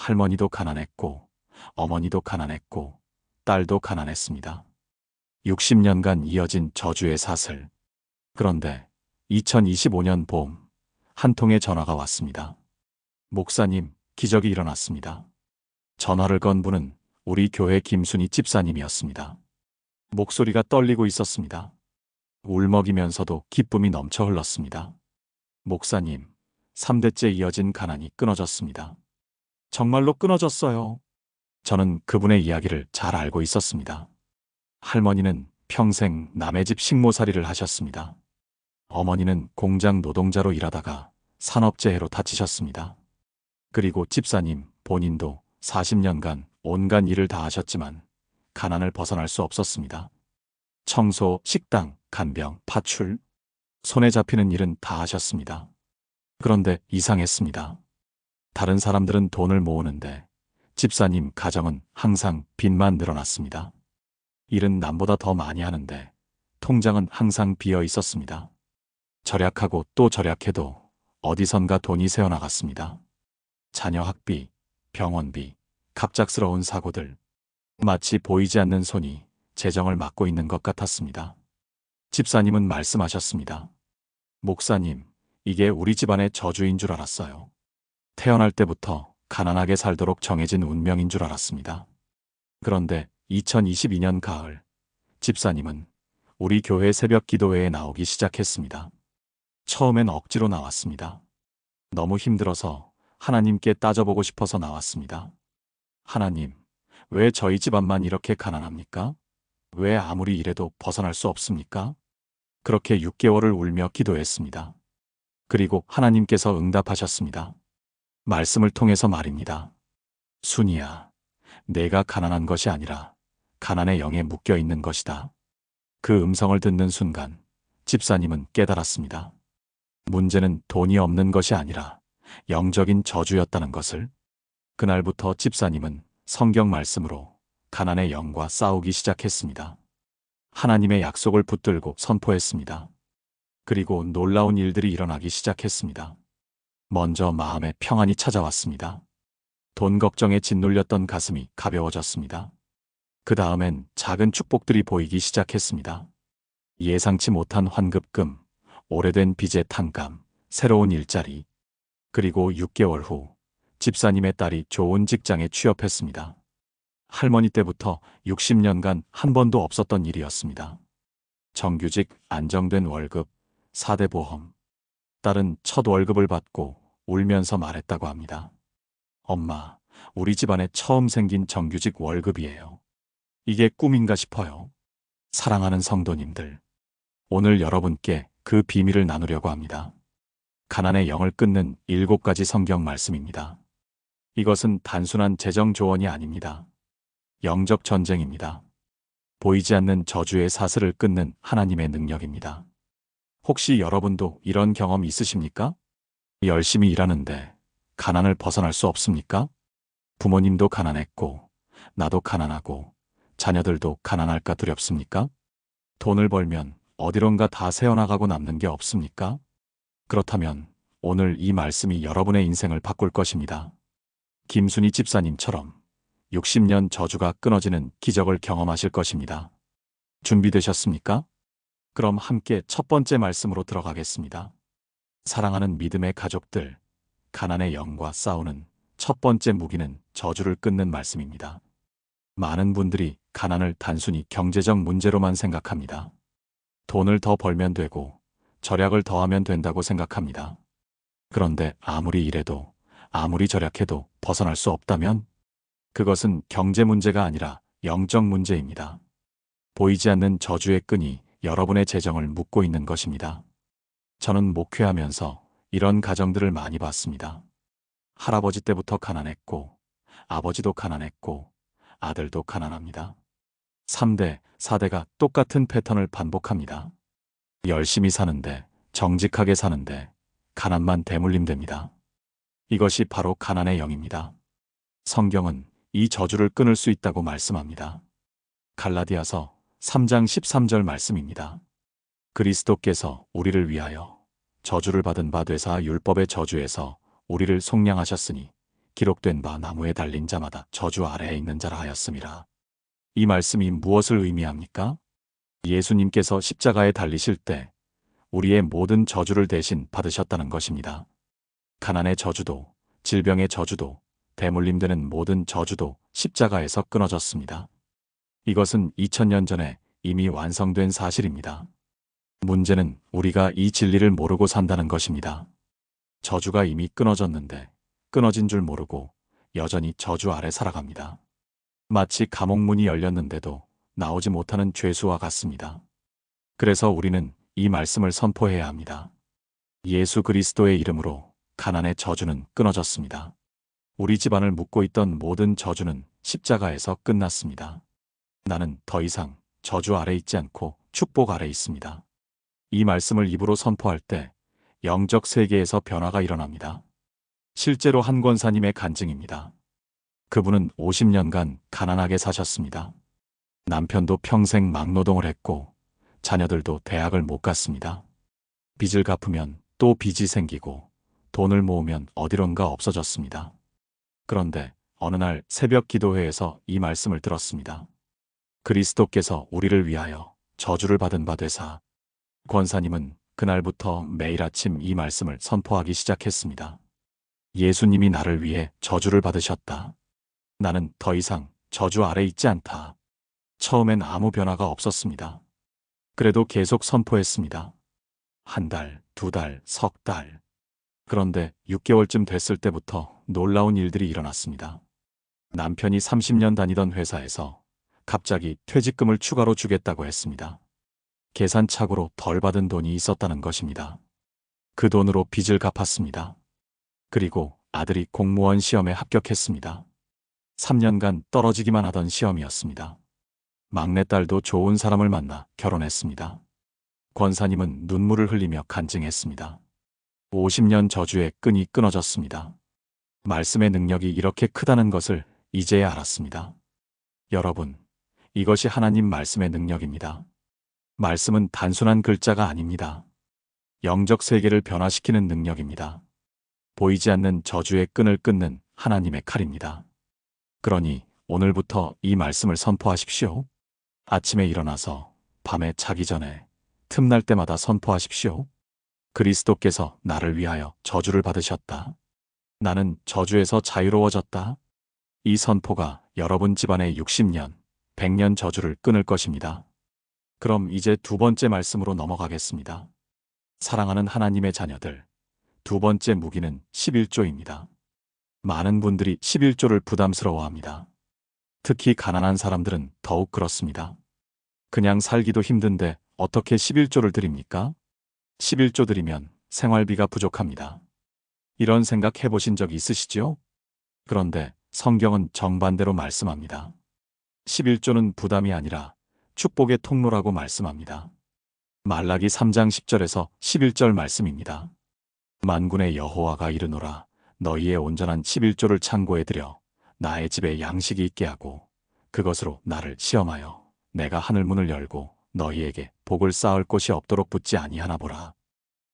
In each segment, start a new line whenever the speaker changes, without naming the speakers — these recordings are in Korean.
할머니도 가난했고 어머니도 가난했고 딸도 가난했습니다. 60년간 이어진 저주의 사슬. 그런데 2025년 봄, 한 통의 전화가 왔습니다. 목사님, 기적이 일어났습니다. 전화를 건 분은 우리 교회 김순희 집사님이었습니다. 목소리가 떨리고 있었습니다. 울먹이면서도 기쁨이 넘쳐 흘렀습니다. 목사님, 3대째 이어진 가난이 끊어졌습니다. 정말로 끊어졌어요. 저는 그분의 이야기를 잘 알고 있었습니다. 할머니는 평생 남의 집 식모살이를 하셨습니다. 어머니는 공장 노동자로 일하다가 산업재해로 다치셨습니다. 그리고 집사님 본인도 40년간 온갖 일을 다 하셨지만 가난을 벗어날 수 없었습니다. 청소, 식당, 간병, 파출, 손에 잡히는 일은 다 하셨습니다. 그런데 이상했습니다. 다른 사람들은 돈을 모으는데 집사님 가정은 항상 빚만 늘어났습니다. 일은 남보다 더 많이 하는데 통장은 항상 비어 있었습니다. 절약하고 또 절약해도 어디선가 돈이 새어나갔습니다. 자녀 학비, 병원비, 갑작스러운 사고들. 마치 보이지 않는 손이 재정을 막고 있는 것 같았습니다. 집사님은 말씀하셨습니다. 목사님, 이게 우리 집안의 저주인 줄 알았어요. 태어날 때부터 가난하게 살도록 정해진 운명인 줄 알았습니다. 그런데 2022년 가을, 집사님은 우리 교회 새벽 기도회에 나오기 시작했습니다. 처음엔 억지로 나왔습니다. 너무 힘들어서 하나님께 따져보고 싶어서 나왔습니다. 하나님, 왜 저희 집안만 이렇게 가난합니까? 왜 아무리 일해도 벗어날 수 없습니까? 그렇게 6개월을 울며 기도했습니다. 그리고 하나님께서 응답하셨습니다. 말씀을 통해서 말입니다. 순이야, 내가 가난한 것이 아니라 가난의 영에 묶여 있는 것이다. 그 음성을 듣는 순간 집사님은 깨달았습니다. 문제는 돈이 없는 것이 아니라 영적인 저주였다는 것을. 그날부터 집사님은 성경 말씀으로 가난의 영과 싸우기 시작했습니다. 하나님의 약속을 붙들고 선포했습니다. 그리고 놀라운 일들이 일어나기 시작했습니다. 먼저 마음에 평안이 찾아왔습니다. 돈 걱정에 짓눌렸던 가슴이 가벼워졌습니다. 그 다음엔 작은 축복들이 보이기 시작했습니다. 예상치 못한 환급금, 오래된 빚의 탕감, 새로운 일자리. 그리고 6개월 후 집사님의 딸이 좋은 직장에 취업했습니다. 할머니 때부터 60년간 한 번도 없었던 일이었습니다. 정규직, 안정된 월급, 4대 보험. 딸은 첫 월급을 받고 울면서 말했다고 합니다. 엄마, 우리 집안에 처음 생긴 정규직 월급이에요. 이게 꿈인가 싶어요. 사랑하는 성도님들, 오늘 여러분께 그 비밀을 나누려고 합니다. 가난의 영을 끊는 7가지 성경 말씀입니다. 이것은 단순한 재정 조언이 아닙니다. 영적 전쟁입니다. 보이지 않는 저주의 사슬을 끊는 하나님의 능력입니다. 혹시 여러분도 이런 경험 있으십니까? 열심히 일하는데 가난을 벗어날 수 없습니까? 부모님도 가난했고, 나도 가난하고, 자녀들도 가난할까 두렵습니까? 돈을 벌면 어디론가 다 새어나가고 남는 게 없습니까? 그렇다면 오늘 이 말씀이 여러분의 인생을 바꿀 것입니다. 김순희 집사님처럼 60년 저주가 끊어지는 기적을 경험하실 것입니다. 준비되셨습니까? 그럼 함께 첫 번째 말씀으로 들어가겠습니다. 사랑하는 믿음의 가족들, 가난의 영과 싸우는 첫 번째 무기는 저주를 끊는 말씀입니다. 많은 분들이 가난을 단순히 경제적 문제로만 생각합니다. 돈을 더 벌면 되고 절약을 더 하면 된다고 생각합니다. 그런데 아무리 일해도 아무리 절약해도 벗어날 수 없다면 그것은 경제 문제가 아니라 영적 문제입니다. 보이지 않는 저주의 끈이 여러분의 재정을 묶고 있는 것입니다. 저는 목회하면서 이런 가정들을 많이 봤습니다. 할아버지 때부터 가난했고 아버지도 가난했고 아들도 가난합니다. 3대, 4대가 똑같은 패턴을 반복합니다. 열심히 사는데, 정직하게 사는데 가난만 대물림됩니다. 이것이 바로 가난의 영입니다. 성경은 이 저주를 끊을 수 있다고 말씀합니다. 갈라디아서 3장 13절 말씀입니다. 그리스도께서 우리를 위하여 저주를 받은 바 되사 율법의 저주에서 우리를 속량하셨으니 기록된 바 나무에 달린 자마다 저주 아래에 있는 자라 하였음이라. 이 말씀이 무엇을 의미합니까? 예수님께서 십자가에 달리실 때 우리의 모든 저주를 대신 받으셨다는 것입니다. 가난의 저주도, 질병의 저주도, 대물림 되는 모든 저주도 십자가에서 끊어졌습니다. 이것은 2000년 전에 이미 완성된 사실입니다. 문제는 우리가 이 진리를 모르고 산다는 것입니다. 저주가 이미 끊어졌는데 끊어진 줄 모르고 여전히 저주 아래 살아갑니다. 마치 감옥 문이 열렸는데도 나오지 못하는 죄수와 같습니다. 그래서 우리는 이 말씀을 선포해야 합니다. 예수 그리스도의 이름으로 가난의 저주는 끊어졌습니다. 우리 집안을 묶고 있던 모든 저주는 십자가에서 끝났습니다. 나는 더 이상 저주 아래 있지 않고 축복 아래 있습니다. 이 말씀을 입으로 선포할 때 영적 세계에서 변화가 일어납니다. 실제로 한 권사님의 간증입니다. 그분은 50년간 가난하게 사셨습니다. 남편도 평생 막노동을 했고 자녀들도 대학을 못 갔습니다. 빚을 갚으면 또 빚이 생기고 돈을 모으면 어디론가 없어졌습니다. 그런데 어느 날 새벽 기도회에서 이 말씀을 들었습니다. 그리스도께서 우리를 위하여 저주를 받은 바 되사. 권사님은 그날부터 매일 아침 이 말씀을 선포하기 시작했습니다. 예수님이 나를 위해 저주를 받으셨다. 나는 더 이상 저주 아래 있지 않다. 처음엔 아무 변화가 없었습니다. 그래도 계속 선포했습니다. 한 달, 두 달, 석 달. 그런데 6개월쯤 됐을 때부터 놀라운 일들이 일어났습니다. 남편이 30년 다니던 회사에서 갑자기 퇴직금을 추가로 주겠다고 했습니다. 계산착오로 덜 받은 돈이 있었다는 것입니다. 그 돈으로 빚을 갚았습니다. 그리고 아들이 공무원 시험에 합격했습니다. 3년간 떨어지기만 하던 시험이었습니다. 막내딸도 좋은 사람을 만나 결혼했습니다. 권사님은 눈물을 흘리며 간증했습니다. 50년 저주의 끈이 끊어졌습니다. 말씀의 능력이 이렇게 크다는 것을 이제야 알았습니다. 여러분, 이것이 하나님 말씀의 능력입니다. 말씀은 단순한 글자가 아닙니다. 영적 세계를 변화시키는 능력입니다. 보이지 않는 저주의 끈을 끊는 하나님의 칼입니다. 그러니 오늘부터 이 말씀을 선포하십시오. 아침에 일어나서 밤에 자기 전에 틈날 때마다 선포하십시오. 그리스도께서 나를 위하여 저주를 받으셨다. 나는 저주에서 자유로워졌다. 이 선포가 여러분 집안의 60년, 100년 저주를 끊을 것입니다. 그럼 이제 두 번째 말씀으로 넘어가겠습니다. 사랑하는 하나님의 자녀들, 두 번째 무기는 11조입니다. 많은 분들이 11조를 부담스러워합니다. 특히 가난한 사람들은 더욱 그렇습니다. 그냥 살기도 힘든데 어떻게 11조를 드립니까? 11조 드리면 생활비가 부족합니다. 이런 생각 해보신 적 있으시죠? 그런데 성경은 정반대로 말씀합니다. 11조는 부담이 아니라 축복의 통로라고 말씀합니다. 말라기 3장 10절에서 11절 말씀입니다. 만군의 여호와가 이르노라. 너희의 온전한 11조를 창고에 들여 나의 집에 양식이 있게 하고 그것으로 나를 시험하여 내가 하늘 문을 열고 너희에게 복을 쌓을 곳이 없도록 붙지 아니하나 보라.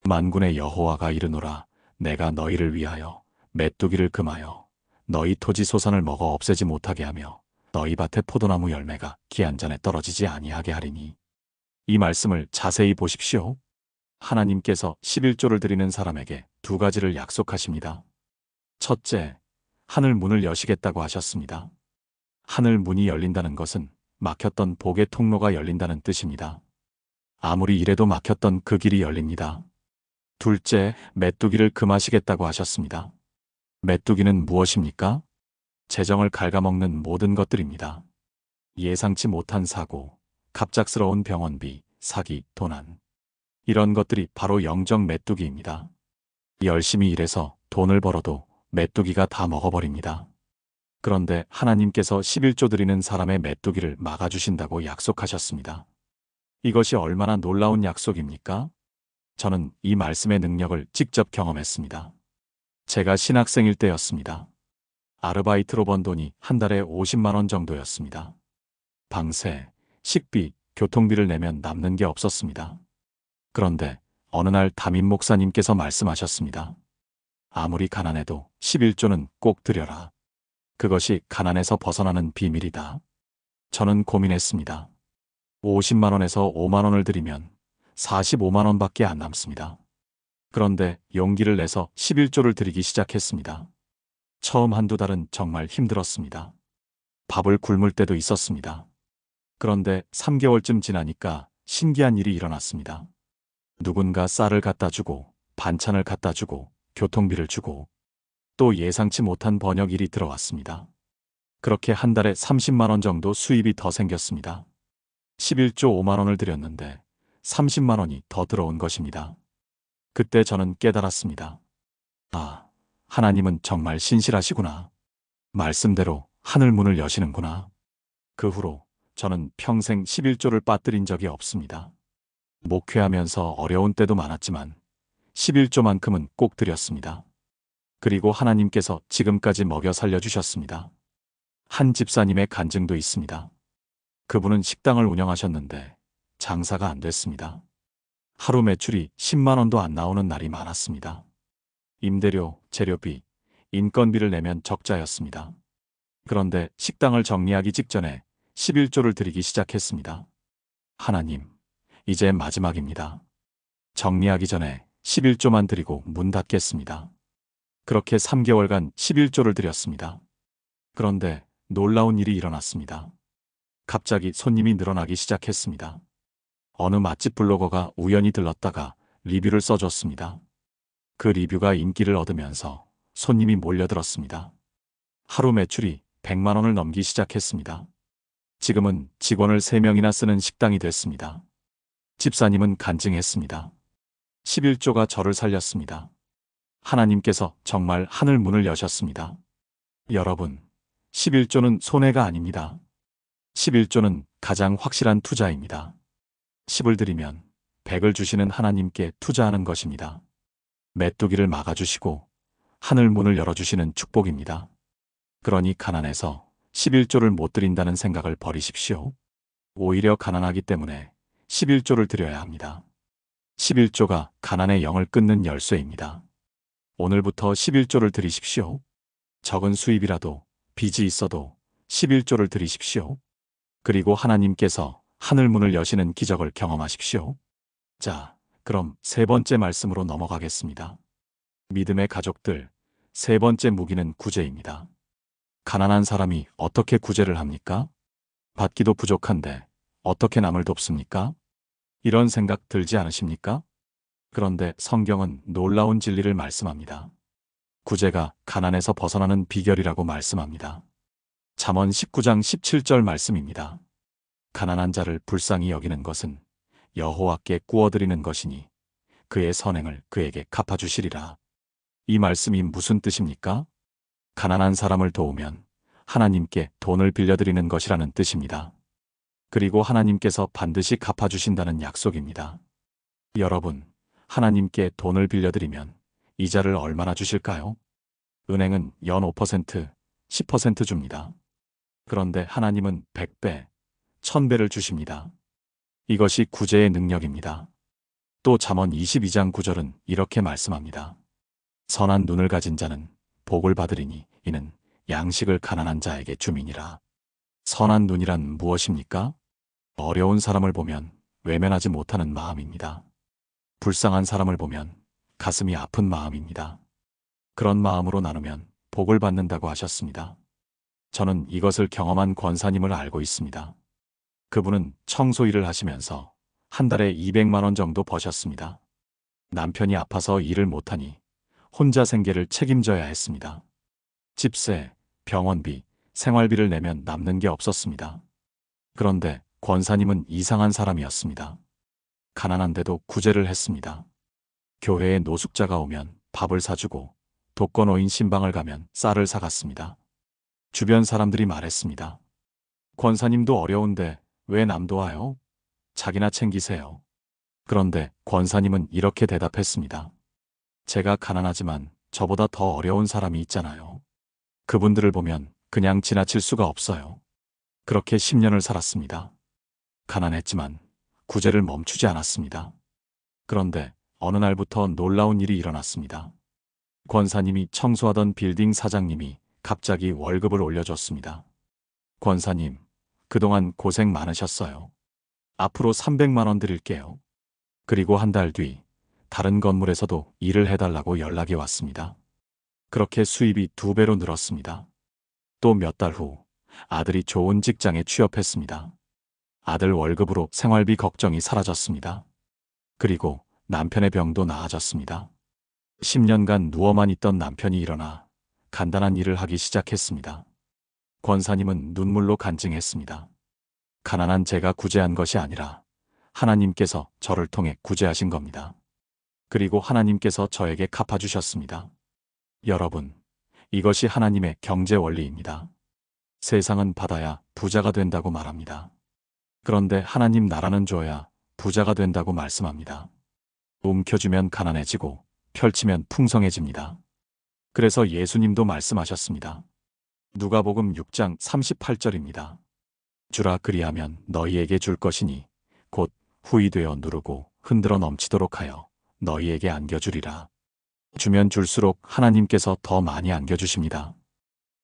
만군의 여호와가 이르노라. 내가 너희를 위하여 메뚜기를 금하여 너희 토지 소산을 먹어 없애지 못하게 하며 너희 밭의 포도나무 열매가 기한 전에 떨어지지 아니하게 하리니. 이 말씀을 자세히 보십시오. 하나님께서 11조를 드리는 사람에게 두 가지를 약속하십니다. 첫째, 하늘 문을 여시겠다고 하셨습니다. 하늘 문이 열린다는 것은 막혔던 복의 통로가 열린다는 뜻입니다. 아무리 이래도 막혔던 그 길이 열립니다. 둘째, 메뚜기를 금하시겠다고 하셨습니다. 메뚜기는 무엇입니까? 재정을 갉아먹는 모든 것들입니다. 예상치 못한 사고, 갑작스러운 병원비, 사기, 도난. 이런 것들이 바로 영적 메뚜기입니다. 열심히 일해서 돈을 벌어도 메뚜기가 다 먹어버립니다. 그런데 하나님께서 11조 드리는 사람의 메뚜기를 막아주신다고 약속하셨습니다. 이것이 얼마나 놀라운 약속입니까? 저는 이 말씀의 능력을 직접 경험했습니다. 제가 신학생일 때였습니다. 아르바이트로 번 돈이 한 달에 50만 원 정도였습니다. 방세, 식비, 교통비를 내면 남는 게 없었습니다. 그런데 어느 날 담임 목사님께서 말씀하셨습니다. 아무리 가난해도 11조는 꼭 드려라. 그것이 가난에서 벗어나는 비밀이다. 저는 고민했습니다. 50만 원에서 5만 원을 드리면 45만 원밖에 안 남습니다. 그런데 용기를 내서 11조를 드리기 시작했습니다. 처음 한두 달은 정말 힘들었습니다. 밥을 굶을 때도 있었습니다. 그런데 3개월쯤 지나니까 신기한 일이 일어났습니다. 누군가 쌀을 갖다 주고 반찬을 갖다 주고 교통비를 주고 또 예상치 못한 번역일이 들어왔습니다. 그렇게 한 달에 30만 원 정도 수입이 더 생겼습니다. 11조 5만 원을 드렸는데 30만 원이 더 들어온 것입니다. 그때 저는 깨달았습니다. 아, 하나님은 정말 신실하시구나. 말씀대로 하늘 문을 여시는구나. 그 후로 저는 평생 11조를 빠뜨린 적이 없습니다. 목회하면서 어려운 때도 많았지만 11조만큼은 꼭 드렸습니다. 그리고 하나님께서 지금까지 먹여 살려주셨습니다. 한 집사님의 간증도 있습니다. 그분은 식당을 운영하셨는데 장사가 안 됐습니다. 하루 매출이 10만 원도 안 나오는 날이 많았습니다. 임대료, 재료비, 인건비를 내면 적자였습니다. 그런데 식당을 정리하기 직전에 11조를 드리기 시작했습니다. 하나님, 이제 마지막입니다. 정리하기 전에 11조만 드리고 문 닫겠습니다. 그렇게 3개월간 11조를 드렸습니다. 그런데 놀라운 일이 일어났습니다. 갑자기 손님이 늘어나기 시작했습니다. 어느 맛집 블로거가 우연히 들렀다가 리뷰를 써줬습니다. 그 리뷰가 인기를 얻으면서 손님이 몰려들었습니다. 하루 매출이 100만 원을 넘기 시작했습니다. 지금은 직원을 3명이나 쓰는 식당이 됐습니다. 집사님은 간증했습니다. 11조가 저를 살렸습니다. 하나님께서 정말 하늘 문을 여셨습니다. 여러분, 11조는 손해가 아닙니다. 11조는 가장 확실한 투자입니다. 10을 드리면 100을 주시는 하나님께 투자하는 것입니다. 메뚜기를 막아주시고 하늘 문을 열어주시는 축복입니다. 그러니 가난해서 11조를 못 드린다는 생각을 버리십시오. 오히려 가난하기 때문에 11조를 드려야 합니다. 11조가 가난의 영을 끊는 열쇠입니다. 오늘부터 11조를 드리십시오. 적은 수입이라도 빚이 있어도 11조를 드리십시오. 그리고 하나님께서 하늘 문을 여시는 기적을 경험하십시오. 자, 그럼 세 번째 말씀으로 넘어가겠습니다. 믿음의 가족들, 세 번째 무기는 구제입니다. 가난한 사람이 어떻게 구제를 합니까? 받기도 부족한데 어떻게 남을 돕습니까? 이런 생각 들지 않으십니까? 그런데 성경은 놀라운 진리를 말씀합니다. 구제가 가난에서 벗어나는 비결이라고 말씀합니다. 잠언 19장 17절 말씀입니다. 가난한 자를 불쌍히 여기는 것은 여호와께 구워드리는 것이니 그의 선행을 그에게 갚아주시리라. 이 말씀이 무슨 뜻입니까? 가난한 사람을 도우면 하나님께 돈을 빌려드리는 것이라는 뜻입니다. 그리고 하나님께서 반드시 갚아주신다는 약속입니다. 여러분, 하나님께 돈을 빌려드리면 이자를 얼마나 주실까요? 은행은 연 5%, 10% 줍니다. 그런데 하나님은 100배, 1000배를 주십니다. 이것이 구제의 능력입니다. 또 잠언 22장 9절은 이렇게 말씀합니다. 선한 눈을 가진 자는 복을 받으리니 이는 양식을 가난한 자에게 주민이라. 선한 눈이란 무엇입니까? 어려운 사람을 보면 외면하지 못하는 마음입니다. 불쌍한 사람을 보면 가슴이 아픈 마음입니다. 그런 마음으로 나누면 복을 받는다고 하셨습니다. 저는 이것을 경험한 권사님을 알고 있습니다. 그분은 청소 일을 하시면서 한 달에 200만 원 정도 버셨습니다. 남편이 아파서 일을 못하니 혼자 생계를 책임져야 했습니다. 집세, 병원비, 생활비를 내면 남는 게 없었습니다. 그런데 권사님은 이상한 사람이었습니다. 가난한데도 구제를 했습니다. 교회에 노숙자가 오면 밥을 사주고 독거노인 신방을 가면 쌀을 사갔습니다. 주변 사람들이 말했습니다. 권사님도 어려운데 왜 남 도와요? 자기나 챙기세요. 그런데 권사님은 이렇게 대답했습니다. 제가 가난하지만 저보다 더 어려운 사람이 있잖아요. 그분들을 보면 그냥 지나칠 수가 없어요. 그렇게 10년을 살았습니다. 가난했지만 구제를 멈추지 않았습니다. 그런데 어느 날부터 놀라운 일이 일어났습니다. 권사님이 청소하던 빌딩 사장님이 갑자기 월급을 올려줬습니다. 권사님, 그동안 고생 많으셨어요. 앞으로 300만 원 드릴게요. 그리고 한 달 뒤 다른 건물에서도 일을 해달라고 연락이 왔습니다. 그렇게 수입이 2배로 늘었습니다. 또 몇 달 후 아들이 좋은 직장에 취업했습니다. 아들 월급으로 생활비 걱정이 사라졌습니다. 그리고 남편의 병도 나아졌습니다. 10년간 누워만 있던 남편이 일어나 간단한 일을 하기 시작했습니다. 권사님은 눈물로 간증했습니다. 가난한 제가 구제한 것이 아니라 하나님께서 저를 통해 구제하신 겁니다. 그리고 하나님께서 저에게 갚아주셨습니다. 여러분, 이것이 하나님의 경제 원리입니다. 세상은 받아야 부자가 된다고 말합니다. 그런데 하나님 나라는 줘야 부자가 된다고 말씀합니다. 움켜쥐면 가난해지고 펼치면 풍성해집니다. 그래서 예수님도 말씀하셨습니다. 누가복음 6장 38절입니다. 주라 그리하면 너희에게 줄 것이니 곧 후이 되어 누르고 흔들어 넘치도록 하여 너희에게 안겨주리라. 주면 줄수록 하나님께서 더 많이 안겨주십니다.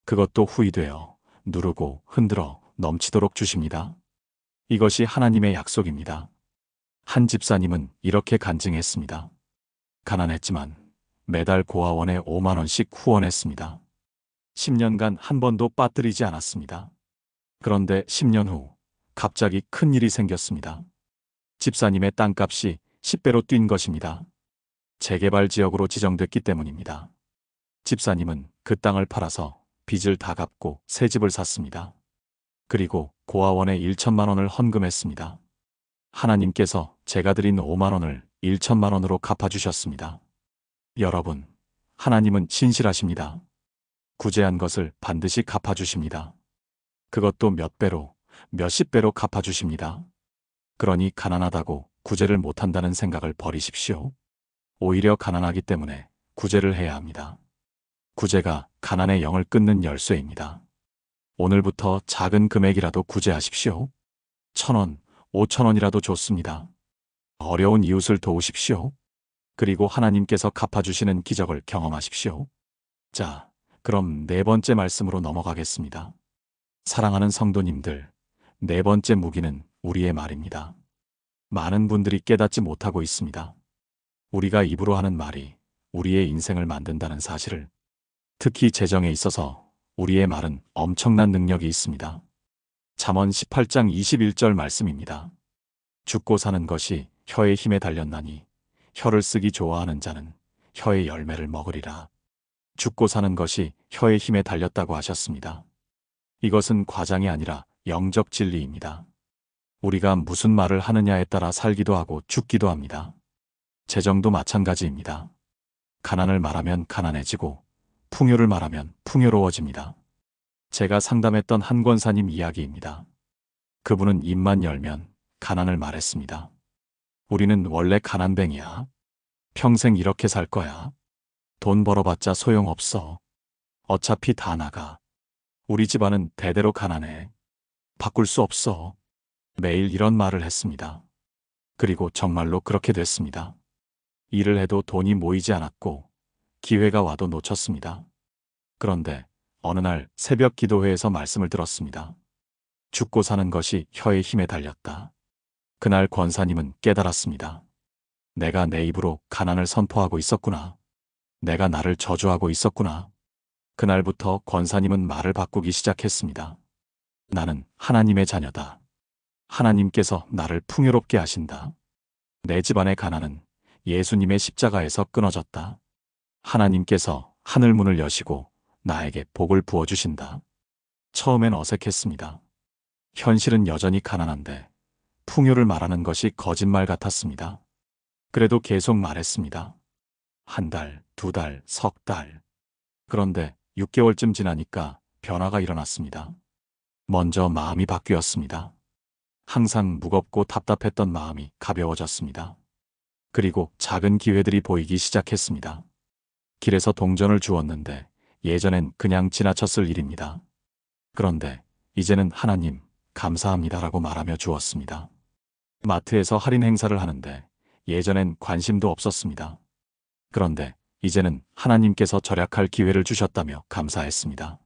그것도 후이 되어 누르고 흔들어 넘치도록 주십니다. 이것이 하나님의 약속입니다. 한 집사님은 이렇게 간증했습니다. 가난했지만 매달 고아원에 5만 원씩 후원했습니다. 10년간 한 번도 빠뜨리지 않았습니다. 그런데 10년 후 갑자기 큰 일이 생겼습니다. 집사님의 땅값이 10배로 뛴 것입니다. 재개발 지역으로 지정됐기 때문입니다. 집사님은 그 땅을 팔아서 빚을 다 갚고 새 집을 샀습니다. 그리고 고아원에 1천만 원을 헌금했습니다. 하나님께서 제가 드린 5만 원을 1천만 원으로 갚아주셨습니다. 여러분, 하나님은 신실하십니다. 구제한 것을 반드시 갚아주십니다. 그것도 몇 배로, 몇십 배로 갚아주십니다. 그러니 가난하다고 구제를 못한다는 생각을 버리십시오. 오히려 가난하기 때문에 구제를 해야 합니다. 구제가 가난의 영을 끊는 열쇠입니다. 오늘부터 작은 금액이라도 구제하십시오. 1,000원, 5,000원이라도 좋습니다. 어려운 이웃을 도우십시오. 그리고 하나님께서 갚아주시는 기적을 경험하십시오. 자, 그럼 네 번째 말씀으로 넘어가겠습니다. 사랑하는 성도님들, 네 번째 무기는 우리의 말입니다. 많은 분들이 깨닫지 못하고 있습니다. 우리가 입으로 하는 말이 우리의 인생을 만든다는 사실을. 특히 재정에 있어서 우리의 말은 엄청난 능력이 있습니다. 잠언 18장 21절 말씀입니다. 죽고 사는 것이 혀의 힘에 달렸나니 혀를 쓰기 좋아하는 자는 혀의 열매를 먹으리라. 죽고 사는 것이 혀의 힘에 달렸다고 하셨습니다. 이것은 과장이 아니라 영적 진리입니다. 우리가 무슨 말을 하느냐에 따라 살기도 하고 죽기도 합니다. 재정도 마찬가지입니다. 가난을 말하면 가난해지고 풍요를 말하면 풍요로워집니다. 제가 상담했던 한 권사님 이야기입니다. 그분은 입만 열면 가난을 말했습니다. 우리는 원래 가난뱅이야. 평생 이렇게 살 거야. 돈 벌어봤자 소용없어. 어차피 다 나가. 우리 집안은 대대로 가난해. 바꿀 수 없어. 매일 이런 말을 했습니다. 그리고 정말로 그렇게 됐습니다. 일을 해도 돈이 모이지 않았고 기회가 와도 놓쳤습니다. 그런데 어느 날 새벽 기도회에서 말씀을 들었습니다. 죽고 사는 것이 혀의 힘에 달렸다. 그날 권사님은 깨달았습니다. 내가 내 입으로 가난을 선포하고 있었구나. 내가 나를 저주하고 있었구나. 그날부터 권사님은 말을 바꾸기 시작했습니다. 나는 하나님의 자녀다. 하나님께서 나를 풍요롭게 하신다. 내 집안의 가난은 예수님의 십자가에서 끊어졌다. 하나님께서 하늘 문을 여시고 나에게 복을 부어주신다. 처음엔 어색했습니다. 현실은 여전히 가난한데 풍요를 말하는 것이 거짓말 같았습니다. 그래도 계속 말했습니다. 한 달, 두 달, 석 달. 그런데 6개월쯤 지나니까 변화가 일어났습니다. 먼저 마음이 바뀌었습니다. 항상 무겁고 답답했던 마음이 가벼워졌습니다. 그리고 작은 기회들이 보이기 시작했습니다. 길에서 동전을 주었는데 예전엔 그냥 지나쳤을 일입니다. 그런데 이제는 하나님, 감사합니다라고 말하며 주었습니다. 마트에서 할인 행사를 하는데 예전엔 관심도 없었습니다. 그런데 이제는 하나님께서 절약할 기회를 주셨다며 감사했습니다.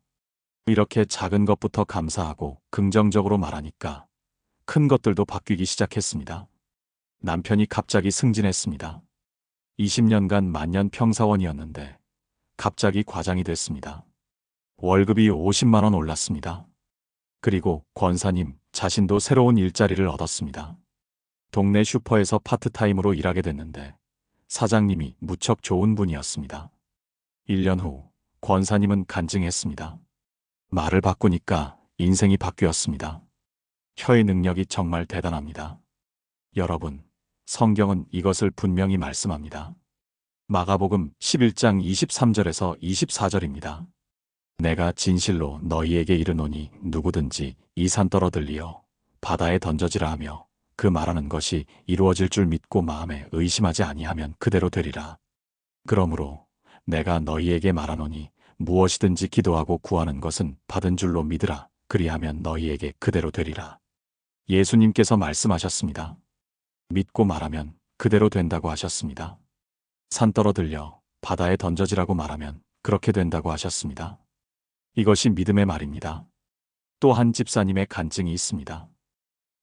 이렇게 작은 것부터 감사하고 긍정적으로 말하니까 큰 것들도 바뀌기 시작했습니다. 남편이 갑자기 승진했습니다. 20년간 만년 평사원이었는데 갑자기 과장이 됐습니다. 월급이 50만 원 올랐습니다. 그리고 권사님 자신도 새로운 일자리를 얻었습니다. 동네 슈퍼에서 파트타임으로 일하게 됐는데 사장님이 무척 좋은 분이었습니다. 1년 후 권사님은 간증했습니다. 말을 바꾸니까 인생이 바뀌었습니다. 혀의 능력이 정말 대단합니다. 여러분, 성경은 이것을 분명히 말씀합니다. 마가복음 11장 23절에서 24절입니다. 내가 진실로 너희에게 이르노니 누구든지 이 산 떨어들리어 바다에 던져지라 하며 그 말하는 것이 이루어질 줄 믿고 마음에 의심하지 아니하면 그대로 되리라. 그러므로 내가 너희에게 말하노니 무엇이든지 기도하고 구하는 것은 받은 줄로 믿으라. 그리하면 너희에게 그대로 되리라. 예수님께서 말씀하셨습니다. 믿고 말하면 그대로 된다고 하셨습니다. 산 떨어들려 바다에 던져지라고 말하면 그렇게 된다고 하셨습니다. 이것이 믿음의 말입니다. 또 한 집사님의 간증이 있습니다.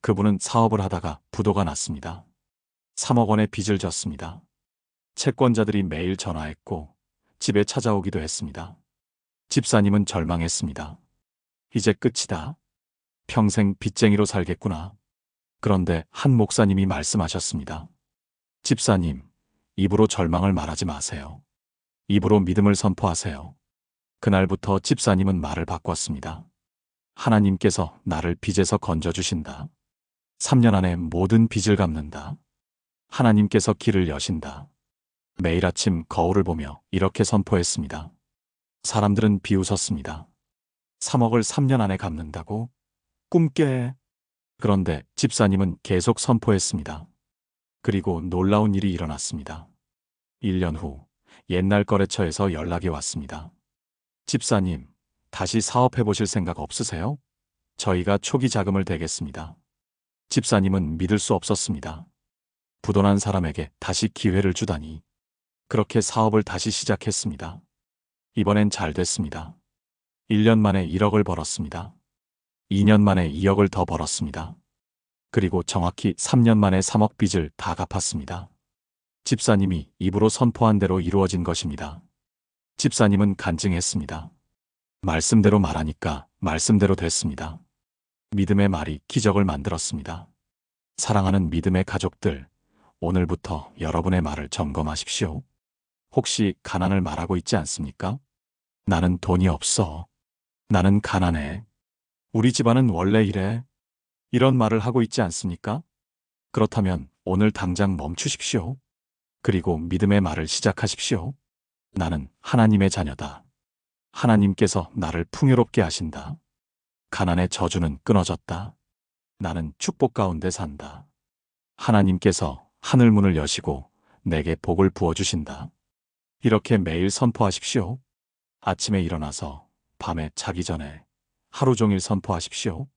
그분은 사업을 하다가 부도가 났습니다. 3억 원의 빚을 졌습니다. 채권자들이 매일 전화했고 집에 찾아오기도 했습니다. 집사님은 절망했습니다. 이제 끝이다. 평생 빚쟁이로 살겠구나. 그런데 한 목사님이 말씀하셨습니다. 집사님, 입으로 절망을 말하지 마세요. 입으로 믿음을 선포하세요. 그날부터 집사님은 말을 바꿨습니다. 하나님께서 나를 빚에서 건져주신다. 3년 안에 모든 빚을 갚는다. 하나님께서 길을 여신다. 매일 아침 거울을 보며 이렇게 선포했습니다. 사람들은 비웃었습니다. 3억을 3년 안에 갚는다고? 꿈깨. 그런데 집사님은 계속 선포했습니다. 그리고 놀라운 일이 일어났습니다. 1년 후 옛날 거래처에서 연락이 왔습니다. 집사님, 다시 사업해보실 생각 없으세요? 저희가 초기 자금을 대겠습니다. 집사님은 믿을 수 없었습니다. 부도난 사람에게 다시 기회를 주다니. 그렇게 사업을 다시 시작했습니다. 이번엔 잘 됐습니다. 1년 만에 1억을 벌었습니다. 2년 만에 2억을 더 벌었습니다. 그리고 정확히 3년 만에 3억 빚을 다 갚았습니다. 집사님이 입으로 선포한 대로 이루어진 것입니다. 집사님은 간증했습니다. 말씀대로 말하니까 말씀대로 됐습니다. 믿음의 말이 기적을 만들었습니다. 사랑하는 믿음의 가족들, 오늘부터 여러분의 말을 점검하십시오. 혹시 가난을 말하고 있지 않습니까? 나는 돈이 없어. 나는 가난해. 우리 집안은 원래 이래. 이런 말을 하고 있지 않습니까? 그렇다면 오늘 당장 멈추십시오. 그리고 믿음의 말을 시작하십시오. 나는 하나님의 자녀다. 하나님께서 나를 풍요롭게 하신다. 가난의 저주는 끊어졌다. 나는 축복 가운데 산다. 하나님께서 하늘문을 여시고 내게 복을 부어주신다. 이렇게 매일 선포하십시오. 아침에 일어나서 밤에 자기 전에 하루 종일 선포하십시오.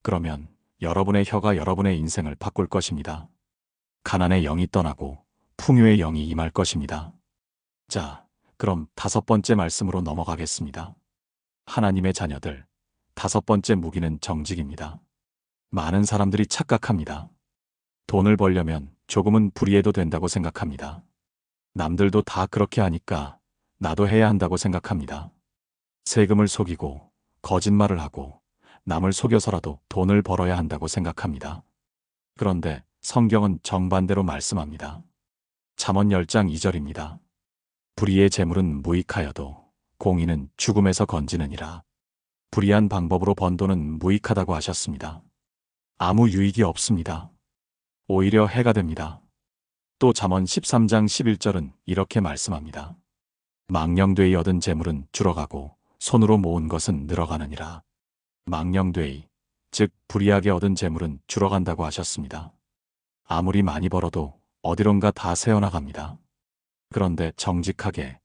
그러면 여러분의 혀가 여러분의 인생을 바꿀 것입니다. 가난의 영이 떠나고 풍요의 영이 임할 것입니다. 자, 그럼 5번째 말씀으로 넘어가겠습니다. 하나님의 자녀들, 5번째 무기는 정직입니다. 많은 사람들이 착각합니다. 돈을 벌려면 조금은 불의해도 된다고 생각합니다. 남들도 다 그렇게 하니까 나도 해야 한다고 생각합니다. 세금을 속이고 거짓말을 하고 남을 속여서라도 돈을 벌어야 한다고 생각합니다. 그런데 성경은 정반대로 말씀합니다. 잠언 10장 2절입니다. 불의의 재물은 무익하여도 공의는 죽음에서 건지느니라. 불의한 방법으로 번 돈은 무익하다고 하셨습니다. 아무 유익이 없습니다. 오히려 해가 됩니다. 또 잠언 13장 11절은 이렇게 말씀합니다. 망령되이 얻은 재물은 줄어가고 손으로 모은 것은 늘어가느니라. 망령되이, 즉 불의하게 얻은 재물은 줄어간다고 하셨습니다. 아무리 많이 벌어도 어디론가 다 새어나갑니다. 그런데 정직하게,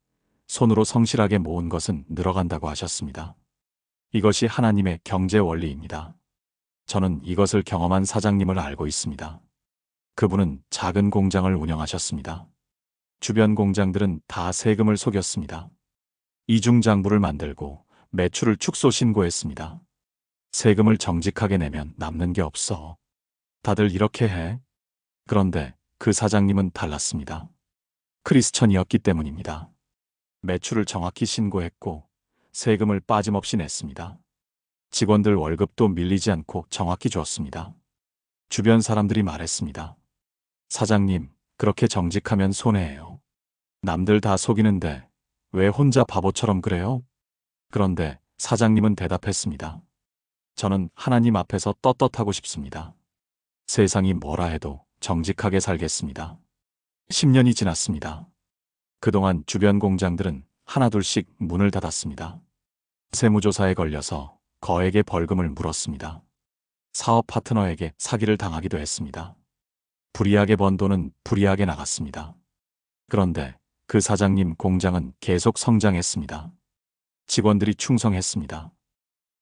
손으로 성실하게 모은 것은 늘어간다고 하셨습니다. 이것이 하나님의 경제 원리입니다. 저는 이것을 경험한 사장님을 알고 있습니다. 그분은 작은 공장을 운영하셨습니다. 주변 공장들은 다 세금을 속였습니다. 이중장부를 만들고 매출을 축소 신고했습니다. 세금을 정직하게 내면 남는 게 없어. 다들 이렇게 해. 그런데 그 사장님은 달랐습니다. 크리스천이었기 때문입니다. 매출을 정확히 신고했고 세금을 빠짐없이 냈습니다. 직원들 월급도 밀리지 않고 정확히 줬습니다. 주변 사람들이 말했습니다. 사장님, 그렇게 정직하면 손해예요. 남들 다 속이는데 왜 혼자 바보처럼 그래요? 그런데 사장님은 대답했습니다. 저는 하나님 앞에서 떳떳하고 싶습니다. 세상이 뭐라 해도 정직하게 살겠습니다. 10년이 지났습니다. 그동안 주변 공장들은 하나둘씩 문을 닫았습니다. 세무조사에 걸려서 거액의 벌금을 물었습니다. 사업 파트너에게 사기를 당하기도 했습니다. 불이하게 번 돈은 불이하게 나갔습니다. 그런데 그 사장님 공장은 계속 성장했습니다. 직원들이 충성했습니다.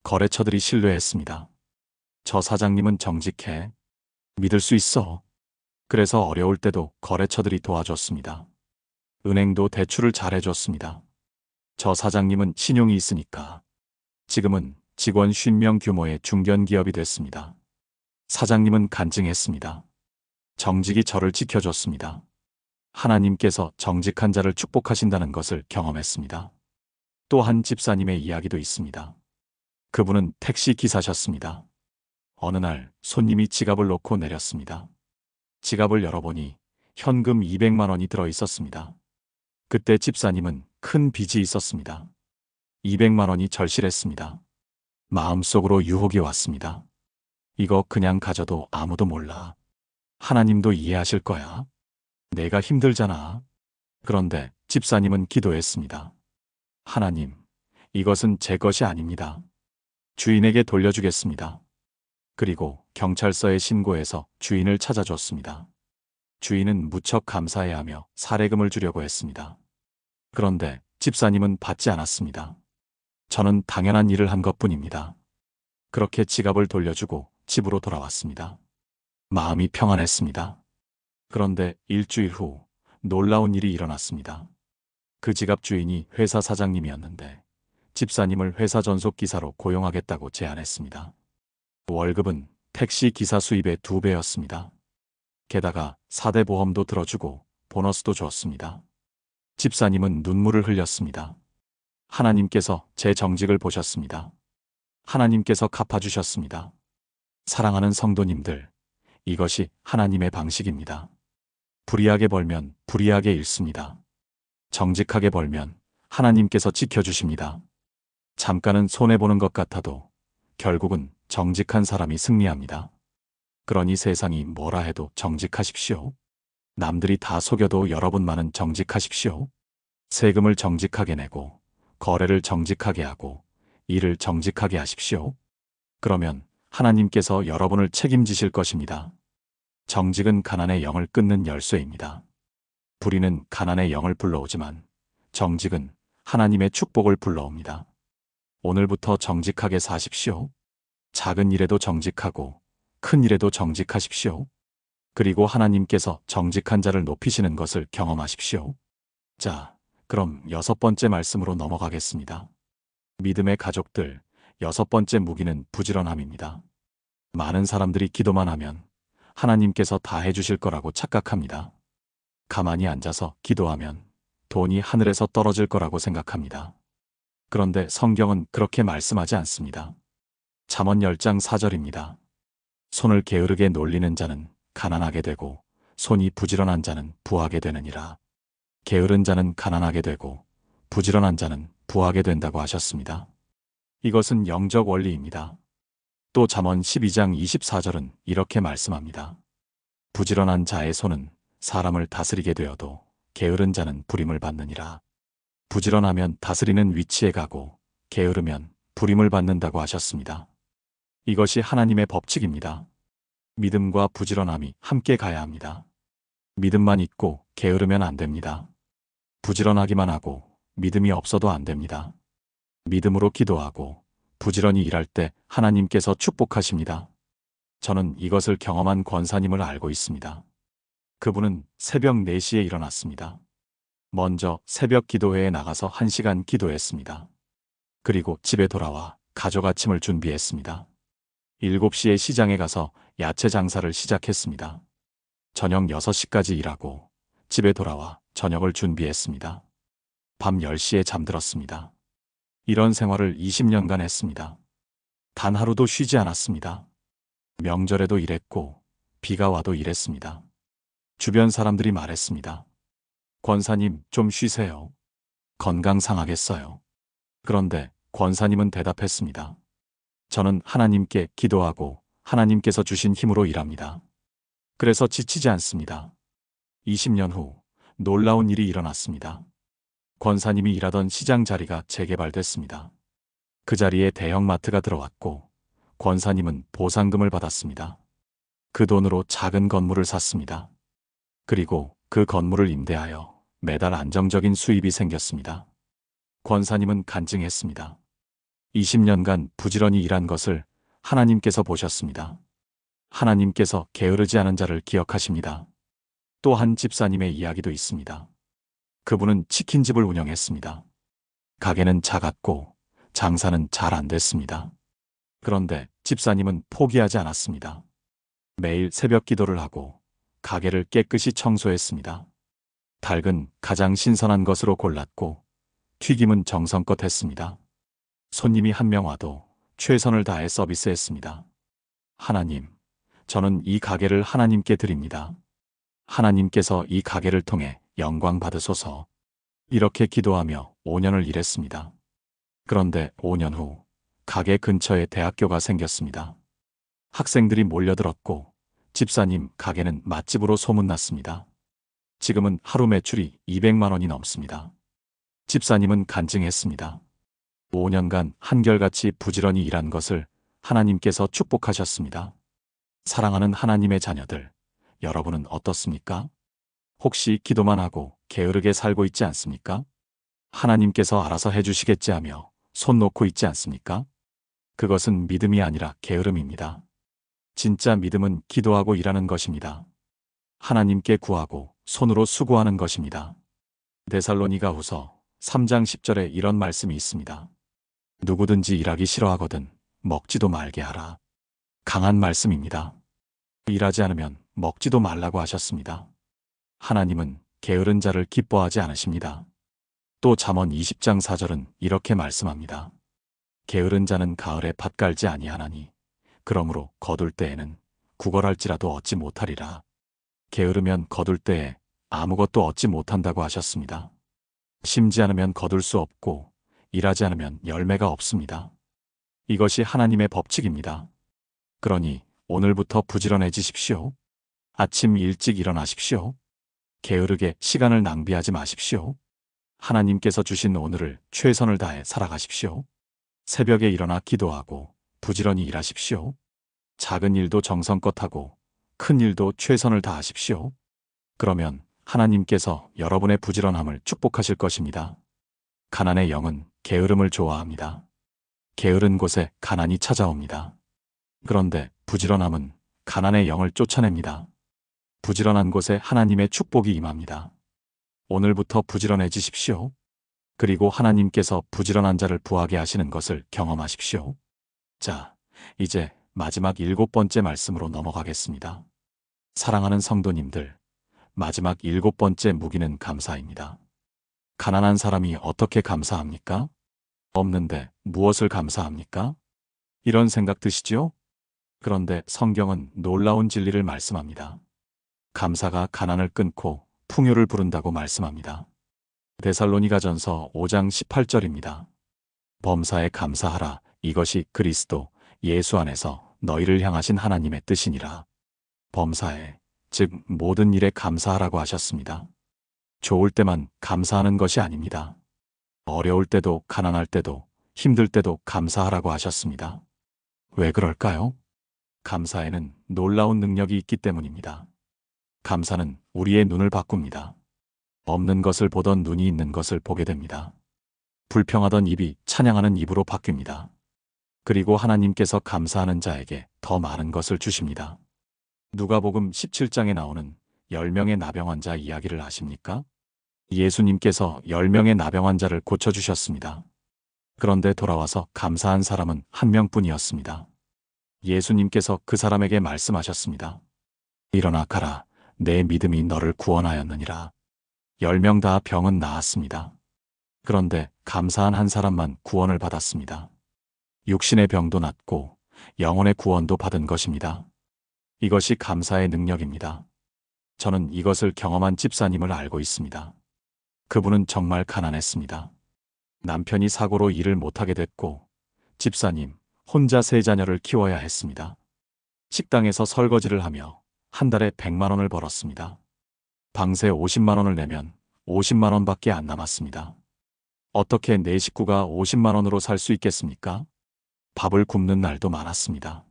거래처들이 신뢰했습니다. 저 사장님은 정직해. 믿을 수 있어. 그래서 어려울 때도 거래처들이 도와줬습니다. 은행도 대출을 잘해줬습니다. 저 사장님은 신용이 있으니까. 지금은 직원 50명 규모의 중견기업이 됐습니다. 사장님은 간증했습니다. 정직이 저를 지켜줬습니다. 하나님께서 정직한 자를 축복하신다는 것을 경험했습니다. 또 한 집사님의 이야기도 있습니다. 그분은 택시 기사셨습니다. 어느 날 손님이 지갑을 놓고 내렸습니다. 지갑을 열어보니 현금 200만 원이 들어 있었습니다. 그때 집사님은 큰 빚이 있었습니다. 200만 원이 절실했습니다. 마음속으로 유혹이 왔습니다. 이거 그냥 가져도 아무도 몰라. 하나님도 이해하실 거야. 내가 힘들잖아. 그런데 집사님은 기도했습니다. 하나님, 이것은 제 것이 아닙니다. 주인에게 돌려주겠습니다. 그리고 경찰서에 신고해서 주인을 찾아줬습니다. 주인은 무척 감사해하며 사례금을 주려고 했습니다. 그런데 집사님은 받지 않았습니다. 저는 당연한 일을 한 것뿐입니다. 그렇게 지갑을 돌려주고 집으로 돌아왔습니다. 마음이 평안했습니다. 그런데 일주일 후 놀라운 일이 일어났습니다. 그 지갑 주인이 회사 사장님이었는데 집사님을 회사 전속 기사로 고용하겠다고 제안했습니다. 월급은 택시 기사 수입의 2배였습니다. 게다가 4대 보험도 들어주고 보너스도 줬습니다. 집사님은 눈물을 흘렸습니다. 하나님께서 제 정직을 보셨습니다. 하나님께서 갚아주셨습니다. 사랑하는 성도님들, 이것이 하나님의 방식입니다. 불이하게 벌면 불이하게 잃습니다. 정직하게 벌면 하나님께서 지켜주십니다. 잠깐은 손해보는 것 같아도 결국은 정직한 사람이 승리합니다. 그러니 세상이 뭐라 해도 정직하십시오. 남들이 다 속여도 여러분만은 정직하십시오. 세금을 정직하게 내고 거래를 정직하게 하고 일을 정직하게 하십시오. 그러면 하나님께서 여러분을 책임지실 것입니다. 정직은 가난의 영을 끊는 열쇠입니다. 불의는 가난의 영을 불러오지만 정직은 하나님의 축복을 불러옵니다. 오늘부터 정직하게 사십시오. 작은 일에도 정직하고 큰 일에도 정직하십시오. 그리고 하나님께서 정직한 자를 높이시는 것을 경험하십시오. 자, 그럼 6번째 말씀으로 넘어가겠습니다. 믿음의 가족들, 6번째 무기는 부지런함입니다. 많은 사람들이 기도만 하면 하나님께서 다 해주실 거라고 착각합니다. 가만히 앉아서 기도하면 돈이 하늘에서 떨어질 거라고 생각합니다. 그런데 성경은 그렇게 말씀하지 않습니다. 잠언 10장 4절입니다. 손을 게으르게 놀리는 자는 가난하게 되고 손이 부지런한 자는 부하게 되느니라. 게으른 자는 가난하게 되고 부지런한 자는 부하게 된다고 하셨습니다. 이것은 영적 원리입니다. 또 잠언 12장 24절은 이렇게 말씀합니다. 부지런한 자의 손은 사람을 다스리게 되어도 게으른 자는 부림을 받느니라. 부지런하면 다스리는 위치에 가고 게으르면 부림을 받는다고 하셨습니다. 이것이 하나님의 법칙입니다. 믿음과 부지런함이 함께 가야 합니다. 믿음만 있고 게으르면 안 됩니다. 부지런하기만 하고 믿음이 없어도 안 됩니다. 믿음으로 기도하고 부지런히 일할 때 하나님께서 축복하십니다. 저는 이것을 경험한 권사님을 알고 있습니다. 그분은 새벽 4시에 일어났습니다. 먼저 새벽 기도회에 나가서 1시간 기도했습니다. 그리고 집에 돌아와 가족 아침을 준비했습니다. 7시에 시장에 가서 야채 장사를 시작했습니다. 저녁 6시까지 일하고 집에 돌아와 저녁을 준비했습니다. 밤 10시에 잠들었습니다. 이런 생활을 20년간 했습니다. 단 하루도 쉬지 않았습니다. 명절에도 일했고 비가 와도 일했습니다. 주변 사람들이 말했습니다. 권사님, 좀 쉬세요. 건강 상하겠어요. 그런데 권사님은 대답했습니다. 저는 하나님께 기도하고 하나님께서 주신 힘으로 일합니다. 그래서 지치지 않습니다. 20년 후 놀라운 일이 일어났습니다. 권사님이 일하던 시장 자리가 재개발됐습니다. 그 자리에 대형마트가 들어왔고 권사님은 보상금을 받았습니다. 그 돈으로 작은 건물을 샀습니다. 그리고 그 건물을 임대하여 매달 안정적인 수입이 생겼습니다. 권사님은 간증했습니다. 20년간 부지런히 일한 것을 하나님께서 보셨습니다. 하나님께서 게으르지 않은 자를 기억하십니다. 또 한 집사님의 이야기도 있습니다. 그분은 치킨집을 운영했습니다. 가게는 작았고 장사는 잘 안 됐습니다. 그런데 집사님은 포기하지 않았습니다. 매일 새벽 기도를 하고 가게를 깨끗이 청소했습니다. 닭은 가장 신선한 것으로 골랐고 튀김은 정성껏 했습니다. 손님이 한 명 와도 최선을 다해 서비스했습니다. 하나님, 저는 이 가게를 하나님께 드립니다. 하나님께서 이 가게를 통해 영광 받으소서. 이렇게 기도하며 5년을 일했습니다. 그런데 5년 후 가게 근처에 대학교가 생겼습니다. 학생들이 몰려들었고 집사님 가게는 맛집으로 소문났습니다. 지금은 하루 매출이 200만 원이 넘습니다. 집사님은 간증했습니다. 5년간 한결같이 부지런히 일한 것을 하나님께서 축복하셨습니다. 사랑하는 하나님의 자녀들, 여러분은 어떻습니까? 혹시 기도만 하고 게으르게 살고 있지 않습니까? 하나님께서 알아서 해주시겠지 하며 손 놓고 있지 않습니까? 그것은 믿음이 아니라 게으름입니다. 진짜 믿음은 기도하고 일하는 것입니다. 하나님께 구하고 손으로 수고하는 것입니다. 데살로니가후서 3장 10절에 이런 말씀이 있습니다. 누구든지 일하기 싫어하거든 먹지도 말게 하라. 강한 말씀입니다. 일하지 않으면 먹지도 말라고 하셨습니다. 하나님은 게으른 자를 기뻐하지 않으십니다. 또 잠언 20장 4절은 이렇게 말씀합니다. 게으른 자는 가을에 밭 갈지 아니하나니 그러므로 거둘 때에는 구걸할지라도 얻지 못하리라. 게으르면 거둘 때에 아무것도 얻지 못한다고 하셨습니다. 심지 않으면 거둘 수 없고 일하지 않으면 열매가 없습니다. 이것이 하나님의 법칙입니다. 그러니 오늘부터 부지런해지십시오. 아침 일찍 일어나십시오. 게으르게 시간을 낭비하지 마십시오. 하나님께서 주신 오늘을 최선을 다해 살아가십시오. 새벽에 일어나 기도하고 부지런히 일하십시오. 작은 일도 정성껏 하고 큰 일도 최선을 다하십시오. 그러면 하나님께서 여러분의 부지런함을 축복하실 것입니다. 가난의 영은 게으름을 좋아합니다. 게으른 곳에 가난이 찾아옵니다. 그런데 부지런함은 가난의 영을 쫓아냅니다. 부지런한 곳에 하나님의 축복이 임합니다. 오늘부터 부지런해지십시오. 그리고 하나님께서 부지런한 자를 부하게 하시는 것을 경험하십시오. 자, 이제 마지막 7번째 말씀으로 넘어가겠습니다. 사랑하는 성도님들, 마지막 7번째 무기는 감사입니다. 가난한 사람이 어떻게 감사합니까? 없는데 무엇을 감사합니까? 이런 생각 드시죠? 그런데 성경은 놀라운 진리를 말씀합니다. 감사가 가난을 끊고 풍요를 부른다고 말씀합니다. 데살로니가전서 5장 18절입니다. 범사에 감사하라. 이것이 그리스도 예수 안에서 너희를 향하신 하나님의 뜻이니라. 범사에, 즉 모든 일에 감사하라고 하셨습니다. 좋을 때만 감사하는 것이 아닙니다. 어려울 때도 가난할 때도 힘들 때도 감사하라고 하셨습니다. 왜 그럴까요? 감사에는 놀라운 능력이 있기 때문입니다. 감사는 우리의 눈을 바꿉니다. 없는 것을 보던 눈이 있는 것을 보게 됩니다. 불평하던 입이 찬양하는 입으로 바뀝니다. 그리고 하나님께서 감사하는 자에게 더 많은 것을 주십니다. 누가복음 17장에 나오는 10명의 나병 환자 이야기를 아십니까? 예수님께서 10명의 나병 환자를 고쳐주셨습니다. 그런데 돌아와서 감사한 사람은 한 명뿐이었습니다. 예수님께서 그 사람에게 말씀하셨습니다. 일어나 가라. 내 믿음이 너를 구원하였느니라. 10명 다 병은 나았습니다. 그런데 감사한 한 사람만 구원을 받았습니다. 육신의 병도 낫고 영혼의 구원도 받은 것입니다. 이것이 감사의 능력입니다. 저는 이것을 경험한 집사님을 알고 있습니다. 그분은 정말 가난했습니다. 남편이 사고로 일을 못하게 됐고 집사님 혼자 3자녀를 키워야 했습니다. 식당에서 설거지를 하며 한 달에 100만 원을 벌었습니다. 방세 50만 원을 내면 50만 원밖에 안 남았습니다. 어떻게 내 식구가 50만 원으로 살 수 있겠습니까? 밥을 굶는 날도 많았습니다.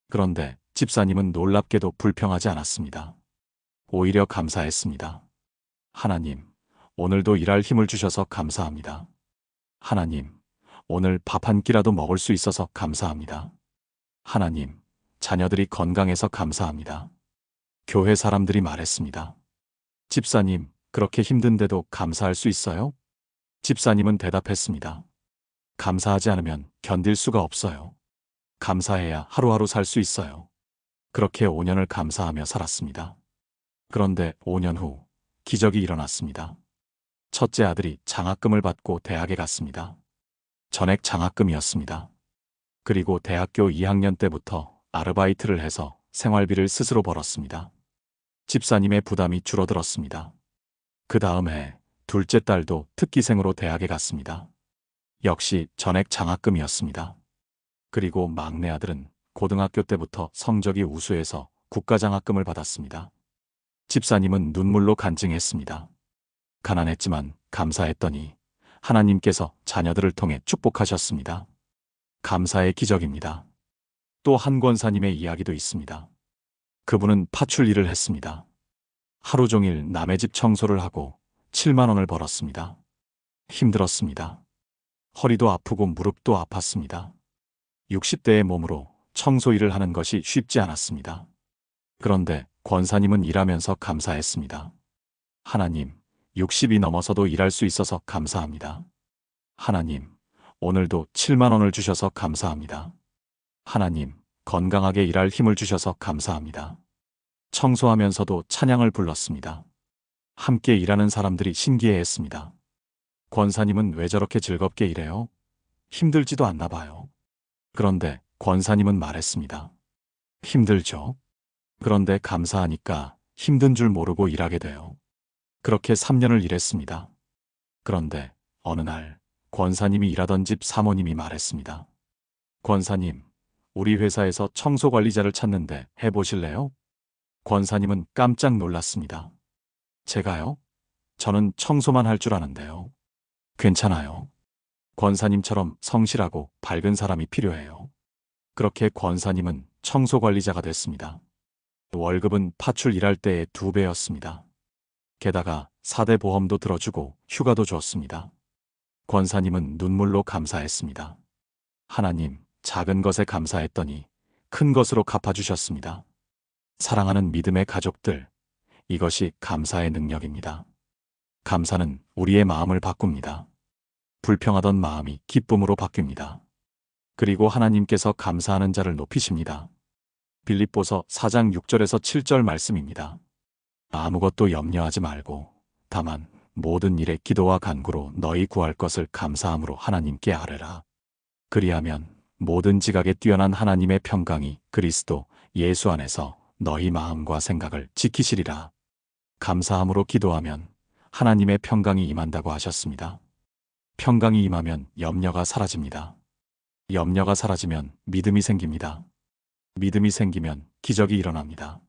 그런데 집사님은 놀랍게도 불평하지 않았습니다. 오히려 감사했습니다. 하나님, 오늘도 일할 힘을 주셔서 감사합니다. 하나님, 오늘 밥 한 끼라도 먹을 수 있어서 감사합니다. 하나님, 자녀들이 건강해서 감사합니다. 교회 사람들이 말했습니다. 집사님, 그렇게 힘든데도 감사할 수 있어요? 집사님은 대답했습니다. 감사하지 않으면 견딜 수가 없어요. 감사해야 하루하루 살 수 있어요. 그렇게 5년을 감사하며 살았습니다. 그런데 5년 후 기적이 일어났습니다. 첫째 아들이 장학금을 받고 대학에 갔습니다. 전액 장학금이었습니다. 그리고 대학교 2학년 때부터 아르바이트를 해서 생활비를 스스로 벌었습니다. 집사님의 부담이 줄어들었습니다. 그 다음 해 둘째 딸도 특기생으로 대학에 갔습니다. 역시 전액 장학금이었습니다. 그리고 막내 아들은 고등학교 때부터 성적이 우수해서 국가장학금을 받았습니다. 집사님은 눈물로 간증했습니다. 가난했지만 감사했더니 하나님께서 자녀들을 통해 축복하셨습니다. 감사의 기적입니다. 또 한 권사님의 이야기도 있습니다. 그분은 파출 일을 했습니다. 하루 종일 남의 집 청소를 하고 7만 원을 벌었습니다. 힘들었습니다. 허리도 아프고 무릎도 아팠습니다. 60대의 몸으로 청소 일을 하는 것이 쉽지 않았습니다. 그런데 권사님은 일하면서 감사했습니다. 하나님, 60이 넘어서도 일할 수 있어서 감사합니다. 하나님, 오늘도 7만 원을 주셔서 감사합니다. 하나님, 건강하게 일할 힘을 주셔서 감사합니다. 청소하면서도 찬양을 불렀습니다. 함께 일하는 사람들이 신기해했습니다. 권사님은 왜 저렇게 즐겁게 일해요? 힘들지도 않나 봐요. 그런데 권사님은 말했습니다. 힘들죠? 그런데 감사하니까 힘든 줄 모르고 일하게 돼요. 그렇게 3년을 일했습니다. 그런데 어느 날 권사님이 일하던 집 사모님이 말했습니다. 권사님, 우리 회사에서 청소관리자를 찾는데 해보실래요? 권사님은 깜짝 놀랐습니다. 제가요? 저는 청소만 할 줄 아는데요. 괜찮아요. 권사님처럼 성실하고 밝은 사람이 필요해요. 그렇게 권사님은 청소관리자가 됐습니다. 월급은 파출 일할 때의 2배였습니다. 게다가 4대 보험도 들어주고 휴가도 줬습니다. 권사님은 눈물로 감사했습니다. 하나님, 작은 것에 감사했더니 큰 것으로 갚아주셨습니다. 사랑하는 믿음의 가족들, 이것이 감사의 능력입니다. 감사는 우리의 마음을 바꿉니다. 불평하던 마음이 기쁨으로 바뀝니다. 그리고 하나님께서 감사하는 자를 높이십니다. 빌립보서 4장 6절에서 7절 말씀입니다. 아무것도 염려하지 말고 다만 모든 일에 기도와 간구로 너희 구할 것을 감사함으로 하나님께 아뢰라. 그리하면 모든 지각에 뛰어난 하나님의 평강이 그리스도 예수 안에서 너희 마음과 생각을 지키시리라. 감사함으로 기도하면 하나님의 평강이 임한다고 하셨습니다. 평강이 임하면 염려가 사라집니다. 염려가 사라지면 믿음이 생깁니다. 믿음이 생기면 기적이 일어납니다.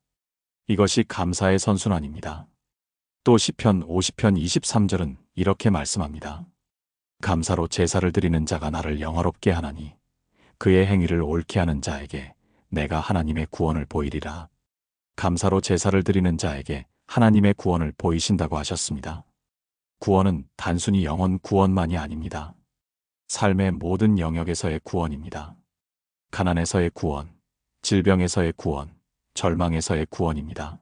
이것이 감사의 선순환입니다. 또 시편 50편 23절은 이렇게 말씀합니다. 감사로 제사를 드리는 자가 나를 영화롭게 하나니 그의 행위를 옳게 하는 자에게 내가 하나님의 구원을 보이리라. 감사로 제사를 드리는 자에게 하나님의 구원을 보이신다고 하셨습니다. 구원은 단순히 영혼 구원만이 아닙니다. 삶의 모든 영역에서의 구원입니다. 가난에서의 구원, 질병에서의 구원, 절망에서의 구원입니다.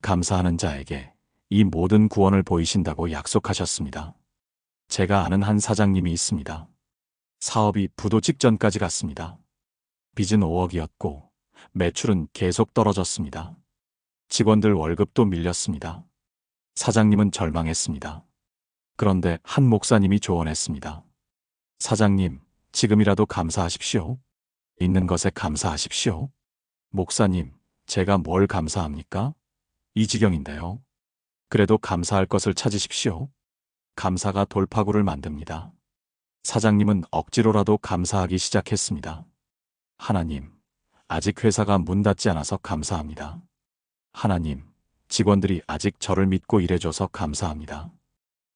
감사하는 자에게 이 모든 구원을 보이신다고 약속하셨습니다. 제가 아는 한 사장님이 있습니다. 사업이 부도 직전까지 갔습니다. 빚은 5억이었고 매출은 계속 떨어졌습니다. 직원들 월급도 밀렸습니다. 사장님은 절망했습니다. 그런데 한 목사님이 조언했습니다. 사장님, 지금이라도 감사하십시오. 있는 것에 감사하십시오. 목사님, 제가 뭘 감사합니까? 이 지경인데요. 그래도 감사할 것을 찾으십시오. 감사가 돌파구를 만듭니다. 사장님은 억지로라도 감사하기 시작했습니다. 하나님, 아직 회사가 문 닫지 않아서 감사합니다. 하나님, 직원들이 아직 저를 믿고 일해줘서 감사합니다.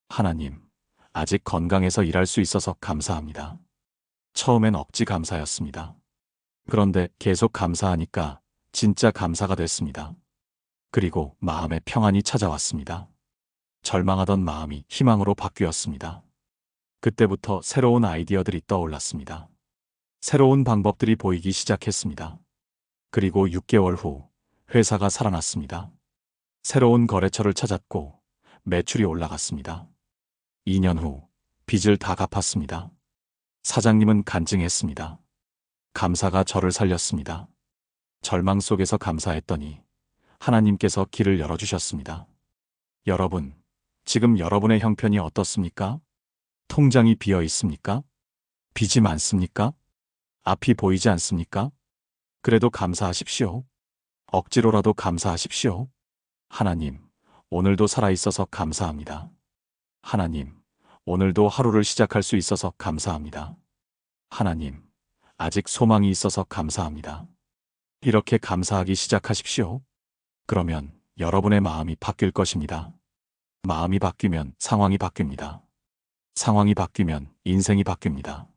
하나님, 아직 건강해서 일할 수 있어서 감사합니다. 처음엔 억지 감사였습니다. 그런데 계속 감사하니까 진짜 감사가 됐습니다. 그리고 마음에 평안이 찾아왔습니다. 절망하던 마음이 희망으로 바뀌었습니다. 그때부터 새로운 아이디어들이 떠올랐습니다. 새로운 방법들이 보이기 시작했습니다. 그리고 6개월 후 회사가 살아났습니다. 새로운 거래처를 찾았고 매출이 올라갔습니다. 2년 후 빚을 다 갚았습니다. 사장님은 간증했습니다. 감사가 저를 살렸습니다. 절망 속에서 감사했더니 하나님께서 길을 열어주셨습니다. 여러분, 지금 여러분의 형편이 어떻습니까? 통장이 비어 있습니까? 빚이 많습니까? 앞이 보이지 않습니까? 그래도 감사하십시오. 억지로라도 감사하십시오. 하나님, 오늘도 살아있어서 감사합니다. 하나님, 오늘도 하루를 시작할 수 있어서 감사합니다. 하나님, 아직 소망이 있어서 감사합니다. 이렇게 감사하기 시작하십시오. 그러면 여러분의 마음이 바뀔 것입니다. 마음이 바뀌면 상황이 바뀝니다. 상황이 바뀌면 인생이 바뀝니다.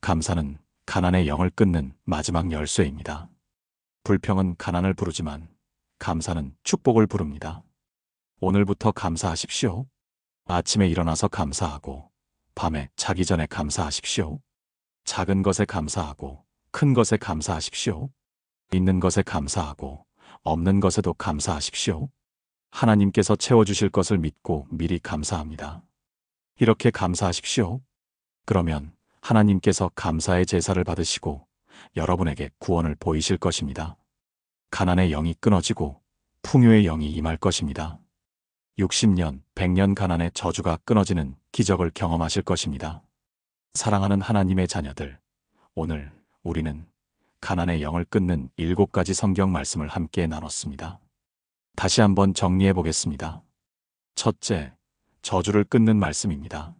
감사는 가난의 영을 끊는 마지막 열쇠입니다. 불평은 가난을 부르지만 감사는 축복을 부릅니다. 오늘부터 감사하십시오. 아침에 일어나서 감사하고 밤에 자기 전에 감사하십시오. 작은 것에 감사하고 큰 것에 감사하십시오. 있는 것에 감사하고 없는 것에도 감사하십시오. 하나님께서 채워주실 것을 믿고 미리 감사합니다. 이렇게 감사하십시오. 그러면 하나님께서 감사의 제사를 받으시고 여러분에게 구원을 보이실 것입니다. 가난의 영이 끊어지고 풍요의 영이 임할 것입니다. 60년, 100년 가난의 저주가 끊어지는 기적을 경험하실 것입니다. 사랑하는 하나님의 자녀들, 오늘 우리는 가난의 영을 끊는 7가지 성경 말씀을 함께 나눴습니다. 다시 한번 정리해 보겠습니다. 첫째, 저주를 끊는 말씀입니다.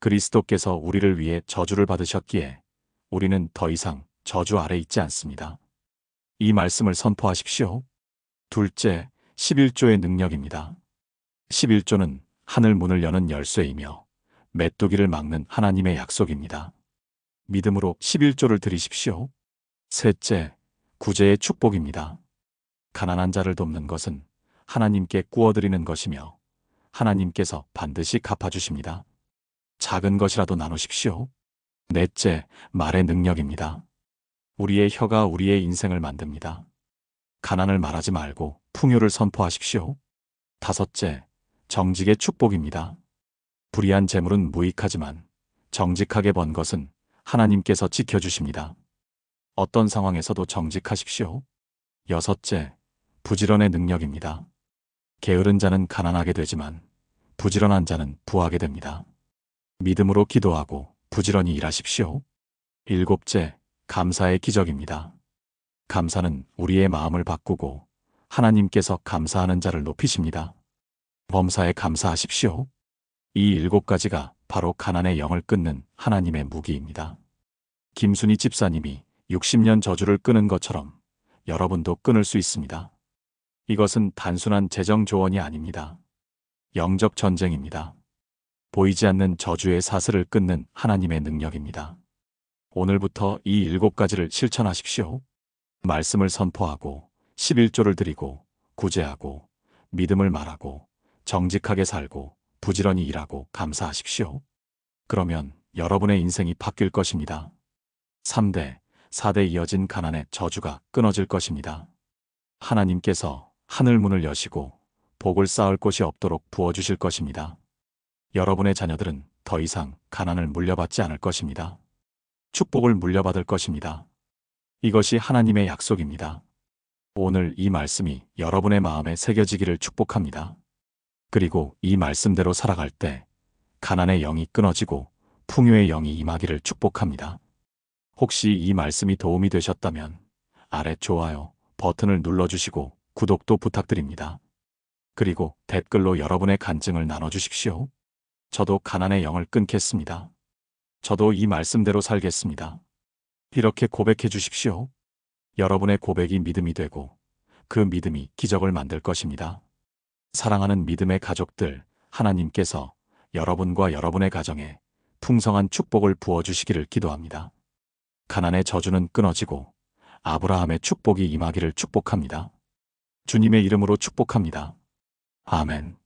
그리스도께서 우리를 위해 저주를 받으셨기에 우리는 더 이상 저주 아래 있지 않습니다. 이 말씀을 선포하십시오. 둘째, 11조의 능력입니다. 11조는 하늘 문을 여는 열쇠이며 메뚜기를 막는 하나님의 약속입니다. 믿음으로 11조를 드리십시오. 셋째, 구제의 축복입니다. 가난한 자를 돕는 것은 하나님께 구워드리는 것이며 하나님께서 반드시 갚아주십니다. 작은 것이라도 나누십시오. 넷째, 말의 능력입니다. 우리의 혀가 우리의 인생을 만듭니다. 가난을 말하지 말고 풍요를 선포하십시오. 다섯째, 정직의 축복입니다. 불의한 재물은 무익하지만 정직하게 번 것은 하나님께서 지켜주십니다. 어떤 상황에서도 정직하십시오. 여섯째, 부지런의 능력입니다. 게으른 자는 가난하게 되지만 부지런한 자는 부하게 됩니다. 믿음으로 기도하고 부지런히 일하십시오. 일곱째, 감사의 기적입니다. 감사는 우리의 마음을 바꾸고 하나님께서 감사하는 자를 높이십니다. 범사에 감사하십시오. 이 7가지가 바로 가난의 영을 끊는 하나님의 무기입니다. 김순희 집사님이 60년 저주를 끊은 것처럼 여러분도 끊을 수 있습니다. 이것은 단순한 재정 조언이 아닙니다. 영적 전쟁입니다. 보이지 않는 저주의 사슬을 끊는 하나님의 능력입니다. 오늘부터 이 7가지를 실천하십시오. 말씀을 선포하고 11조를 드리고 구제하고 믿음을 말하고 정직하게 살고 부지런히 일하고 감사하십시오. 그러면 여러분의 인생이 바뀔 것입니다. 3대, 4대 이어진 가난의 저주가 끊어질 것입니다. 하나님께서 하늘 문을 여시고 복을 쌓을 곳이 없도록 부어주실 것입니다. 여러분의 자녀들은 더 이상 가난을 물려받지 않을 것입니다. 축복을 물려받을 것입니다. 이것이 하나님의 약속입니다. 오늘 이 말씀이 여러분의 마음에 새겨지기를 축복합니다. 그리고 이 말씀대로 살아갈 때 가난의 영이 끊어지고 풍요의 영이 임하기를 축복합니다. 혹시 이 말씀이 도움이 되셨다면 아래 좋아요 버튼을 눌러주시고 구독도 부탁드립니다. 그리고 댓글로 여러분의 간증을 나눠주십시오. 저도 가난의 영을 끊겠습니다. 저도 이 말씀대로 살겠습니다. 이렇게 고백해 주십시오. 여러분의 고백이 믿음이 되고 그 믿음이 기적을 만들 것입니다. 사랑하는 믿음의 가족들, 하나님께서 여러분과 여러분의 가정에 풍성한 축복을 부어주시기를 기도합니다. 가난의 저주는 끊어지고 아브라함의 축복이 임하기를 축복합니다. 주님의 이름으로 축복합니다. 아멘.